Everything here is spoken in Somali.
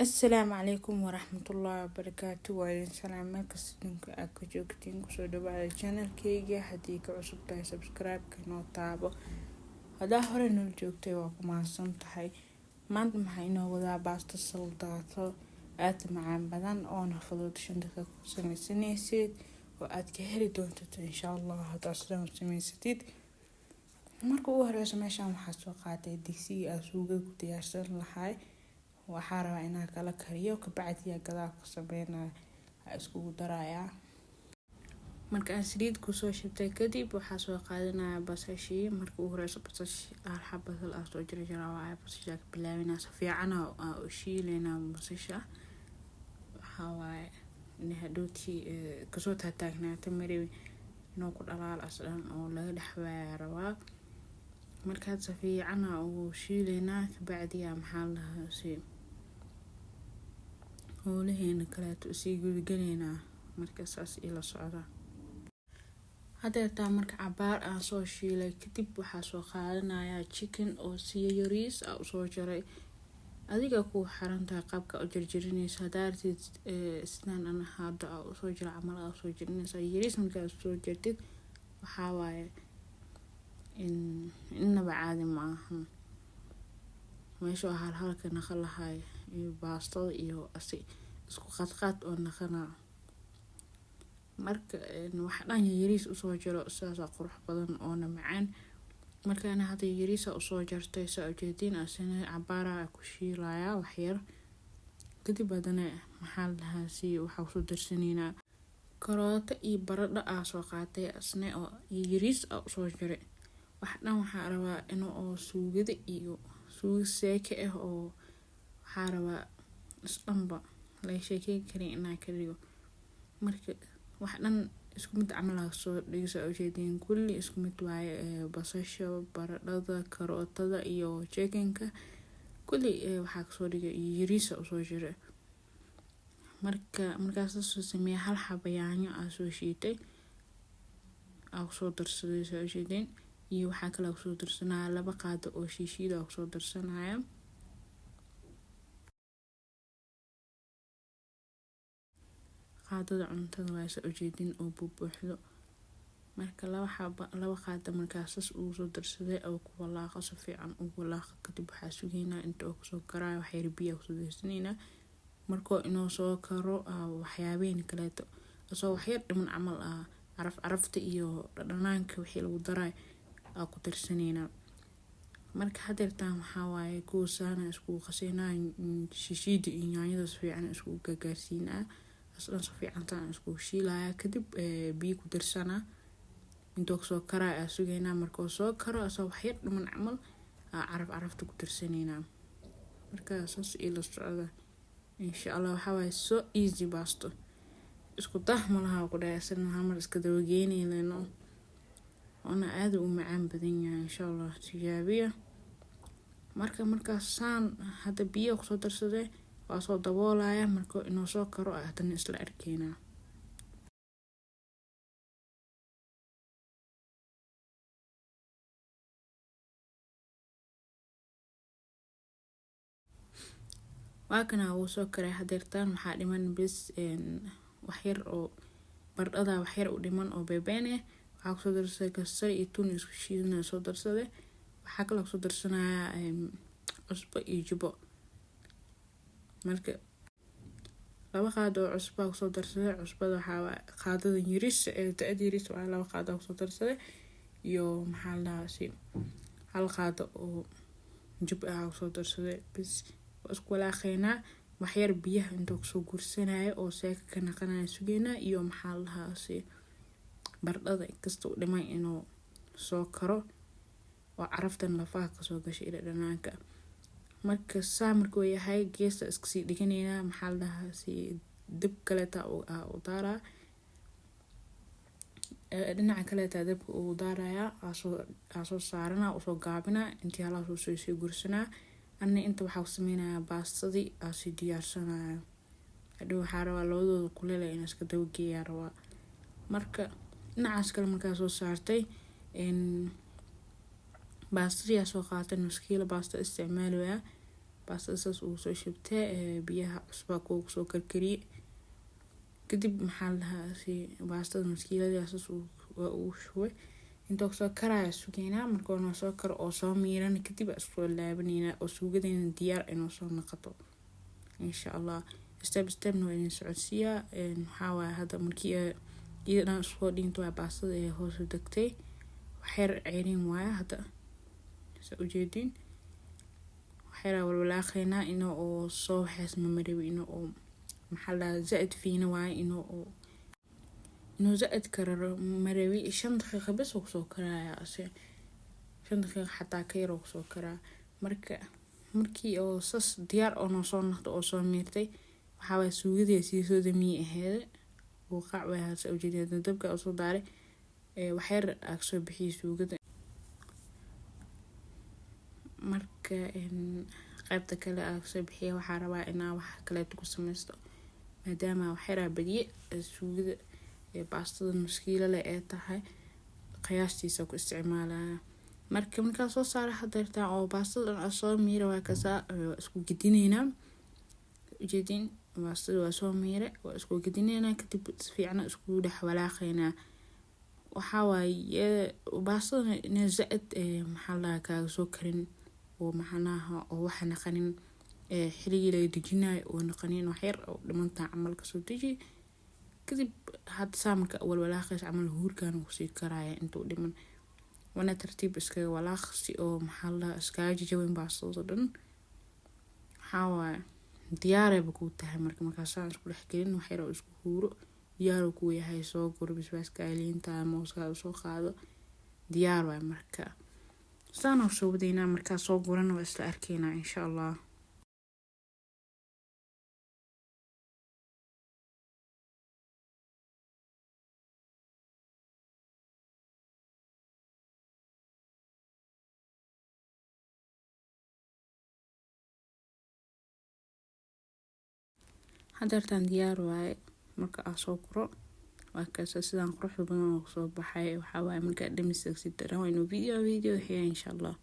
Asalaamu calaykum waraxmatullaahi wabarakaatu. Waa idin salaam meel kasta adduunka aad ka joogtiin. Kusoo dhawaada channelkayga. Haddii ka cusub tahay subscribe-ka noo taabo. Haddaa hore noola joogtay waa ku mahadsan tahay. Maanta maxaa inoo wadaa baasto saldaato aad u macaan badan oona fudud 5 daqiiqo ku samaysanaysid oo aad ka heli doonto insha Allah haddaa sidaan u samaysatid. Marka ugu horeysa meeshaan waxaa soo qaatay digsiga aan suuga ku diyaarsan lahay. Waxaa rabaa inaan kala kariyo kabacdi gadaal ka sameynaa iskugu darayaa. Marka aan saliid ku soo shubtay kadib waxaa soo qaadanaya basashii. Marka ugu horeysa basashii xabad basal ah soo jarjaraa basasha ka bilaabina si fiican u shiileynaa basasha. Waxaa waaye in hadhooti kasoo taagnaata mareebi inuu ku dhalaal aslan oo laga dhaxwayaa rabaa. Markaad si fiican u shiileynaa kabacdi maxaa lahaa howlaheena kaleeto sii gudagaleynaa marka saas ila socda. Hadeertaa marka cabaar aan soo shiilay kadib waxaa soo qaadanaya chicken oo si yariis ah u soo jaray. Adiga ku xarantahay qaabka u jarjarinaysa hadaartid sidaan ana hadda u soo jira camal u soo jarinaysa yariis markaa soo jartid waxaa waaye innaba caadi maahan. Meesha halka naqal lahay iyo baastada iyo isku qadqaad oo naqana. Marka wax dhan yariis u soo jaro sidaas qurux badan oo macaan. Marka ana hadda yariis u soo jartay saa u jeedin asana cabaara ku shiilaya wax yar. Kadib hadana maxaa lahaa waxa soo darsanayna karooto iyo baradho aan soo qaatay asna oo yariis u soo jaray. Wax dhan waxaa rabaa inuu suugada iyo suugo seeke ah oo waxaa rabaa isdhanba la sheekay karin inaa ka dhigo. Marka wax dhan isku mid camal soo dhigso u jeedin kulli isku mid waaye basasha, baradhada, karootada iyo chicken-ka kulli waxaa soo dhigay yariis u soo jaray. Markaas soo sameeyay hal xabo yaanyo aan soo shiitay aan soo darsaday soo jeedin iyo waxaa kale oo soo darsanaya 2 qaado oo shiishiid oo soo darsanaya. Qaadada cuntada waa soo jeedin oo buuxdo. Marka 2 qaado markaas uu soo darsaday oo ku walaaqo si fiican ugu walaaqo kadib waxaa sugeynaa inta uu soo karayo wax yar biyo soo darsanayna. Markoo inoo soo karo waxyaabeen kaleeto asoo wax yar dhiman camal carafta iyo dhadhanaanka wixii lagu daray ku darsanayna. Marka hadeertaan waxaa waaye kuusaana isku qaseynaa shiishida iyo yaanyada si fiican isku gaarsiinaa aslan si fiican taan isku shiilaya kadib biyo ku darsana inta soo karaa sugeynaa markoo soo karo asoo wax yar dhiman camal carafta ku darsanayna. Marka saas ila socda insha Allah waxaa waaye so easy baasto isku dah malaha ku dhaysan hamar iska dawageynayno ona aad u macaan badan yahay insha Allah tijaabiya. Markaas saan hadda biyo ku soo darsaday waa soo daboolaya markoo inoo soo karo hadana isla arkayna. Waa kana uu soo karay hadeertaan waxaa dhiman bis wax yar oo baradhada wax yar u dhiman oo beebeen waxaa soo darsaday kasar iyo tun isku shiidana soo darsaday. Waxaa kale oo soo darsanaya cusbo iyo jibo. Marka 2 qaado oo cusbo soo darsaday cusbada waxaa qaadada yariis taad yariis waa 2 qaado soo darsaday iyo maxaa lahaa 1 qaado oo jibo soo darsaday bis isku walaaqeynaa wax yar biyo inta ku soo gursanayo oo seeka ka naqanaya sugeynaa iyo maxaa lahaa baradhada kasta u dhimay inuu soo karo oo caraftan lafaha ka soo gashay dhadhanaanka. Marka markuu yahay geesta iska sii dhiganayna maxaa lahaa dib kale u daaraa dhinaca kale dabka uu daaraya soo saarana soo gaabina intii hala soo gursanaa anna inta waxaa sameynaya baastadii si diyaarsanaya. Hadhow waxaa rabaa labadooda kuleel in iska dawageeyaa rabaa. Marka dhinacaas kale markaa soo saartay baastadii soo qaatay nus kiilo baasta isticmaalaya baastada saas ugu soo shubtay biyaha cusbaa kuwa kusoo karkariyey kadib maxaa la dhahaa si baastada maskiilada saas uu shubay inta kusoo karaya sugeynaa markuu noo soo karo oo soo miirana kadib isku laabanayna oo suugadeena diyaar inoo soo noqoto insha Allah step no in socodsiya waxaa waaye hadda markii iyadana isku dhinto waa baastada ee hoos u degtay waxyar ceerin waaye hadda soo ujeedin waxyar walwalaaqayna inuu soo waxaasma mareebi inuu maxaa la zaid fiina waaye inuu zaid kararo mareebi 5 daqiiqo bas oo soo karaya 5 daqiiqo xataa ka yar oo soo karaa markii oo sas diyaar oo noo soo noqdo oo soo miirtay waxaa way suugadii si soo damiyay ahayd oo qac way hal soo jeediyay dabka oo soo daaray waxyar ag soo bixiyay suugada marka qaybta kale ag soo bixiyay waxaa rabaa inaa wax kale ku sameysto maadaama waxyar badiyay suugada baastada muskiila ee tahay qiyaastiisa ku isticmaalaa marka soo saara hadeerta oo baastada soo miira waa ka isku gidinayna ujeedin baastada waa soo miira waa isku gidinayna kadib si fiican isku dhex walaaqayna waxa waaye baastada in zaid maxaa la ka soo karin oo maxanaha oo waxa naqanin xiligi la dejinayo oo naqanin waxyar oo dhimanta camal ka soo deji kadib had saamka walwalaaqays camal huurkan uu sii karaya intuu dhiman wana tartiib iskaga walaaq si oo maxaa la iskaga jawin baastada dhan waxaa waaye diyaar ay ku tahay markaas isku dhex gelin waxyar oo isku huuro diyaar ku yahay soo gurbis baaska liinta mooska soo qaado diyaar way marka saan soo wadayna marka soo guran waa isla arkayna insha Allah hadartan diyaar waaye marka soo guro waa kaas sidaan quruxda badan oo soo baxay waxa waaye marka dhamiska si daran inuu video xiga insha Allah